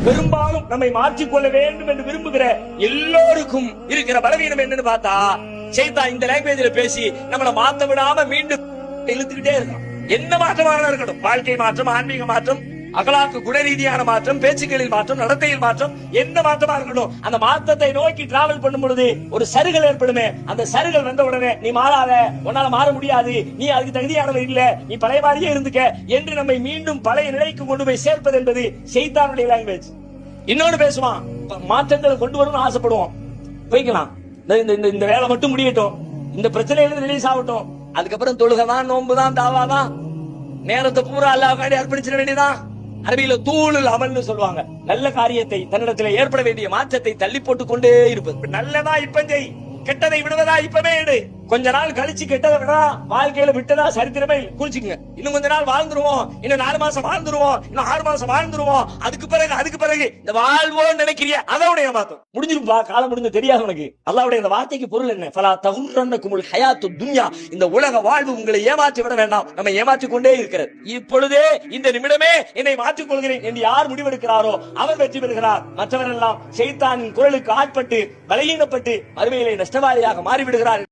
பெரும்பாலும் நம்மை மாற்றிக்கொள்ள வேண்டும் என்று விரும்புகிற எல்லோருக்கும் இருக்கிற பலவீனம் என்னன்னு பார்த்தா, சைத்தான் இந்த லாங்குவேஜ்ல பேசி நம்மளை மாத்த விடாம மீண்டும் இழுத்துக்கிட்டே இருக்கான். என்ன மாற்றமாக இருக்கட்டும், வாழ்க்கை மாற்றம், ஆன்மீக மாற்றம், அகலாக்கு குண ரீதியான மாற்றம், பேச்சுக்களில் மாற்றம், நடத்தையில் மாற்றம், எந்த மாற்றமா இருக்கட்டும், அந்த மாற்றத்தை நோக்கி டிராவல் பண்ணும் பொழுது ஒரு சருகல் ஏற்படுமே. அந்த சருகல் வந்த உடனே நீ மாறாத, உன்னால மாற முடியாது, நீ அதுக்கு தகுதியானவர் இல்ல, நீ பழைய மாதிரியே இருந்துக்க என்று நம்மை மீண்டும் பழைய நிலைக்கு கொண்டு போய் சேர்ப்பது என்பது ஷைத்தானுடைய லாங்குவேஜ். இன்னொன்னு பேசுவான், மாற்றங்களை கொண்டு வரணும்னு ஆசைப்படுவோம், போய்க்கலாம், இந்த வேலை மட்டும் முடியட்டும், இந்த பிரச்சனையிலிருந்து ரிலீஸ் ஆகட்டும், அதுக்கப்புறம் தொழுகதான், நோன்புதான், தாவாதான், நேரத்தை பூரா அல்லாஹ்வுக்காக அர்ப்பணிச்சிட வேண்டியதான். அரபியில தூளுல் அமல்னு சொல்லுவாங்க. நல்ல காரியத்தை, தன்னிடத்தில் ஏற்பட வேண்டிய மாற்றத்தை தள்ளி போட்டுக் கொண்டே இருப்பது. நல்லதா இப்ப செய், கெட்டதை விடுவதா இப்பவே எடு. கொஞ்ச நாள் கழிச்சு கெட்டதை விடா, வாழ்க்கையில விட்டதா சரித்திரமே குறிச்சுங்க. இன்னும் கொஞ்ச நாள் வாழ்ந்துருவோம், இன்னும் 4 மாசம் வாழ்ந்துருவோம், இன்னும் 6 மாசம் வாழ்ந்துருவோம், அதுக்கு பிறகு இந்த வாழ்வோம் நினைக்கிறிய அதோடைய மாத்தம் முடிஞ்சிருப்பா, காலம் முடிஞ்சு தெரியாது உனக்கு. அல்லாஹ்வுடைய இந்த வார்த்தைக்கு பொருள் என்ன? ஃபலா தகுர்ரன்னகுமுல் ஹயாத்துத் துன்யா, இந்த உலக வாழ்வு உங்களை ஏமாற்றி விட வேண்டாம், நம்ம ஏமாற்றிக் கொண்டே இருக்கிறது. இப்பொழுதே இந்த நிமிடமே என்னை மாற்றிக் கொள்கிறேன் என்று யார் முடிவெடுக்கிறாரோ அவர் வெற்றி பெறுகிறார். மற்றவரெல்லாம் ஷைத்தானின் குரலுக்கு ஆட்பட்டு பலகீனப்பட்டு மறுமையிலே நஷ்டவாளியாக மாறிவிடுகிறார்.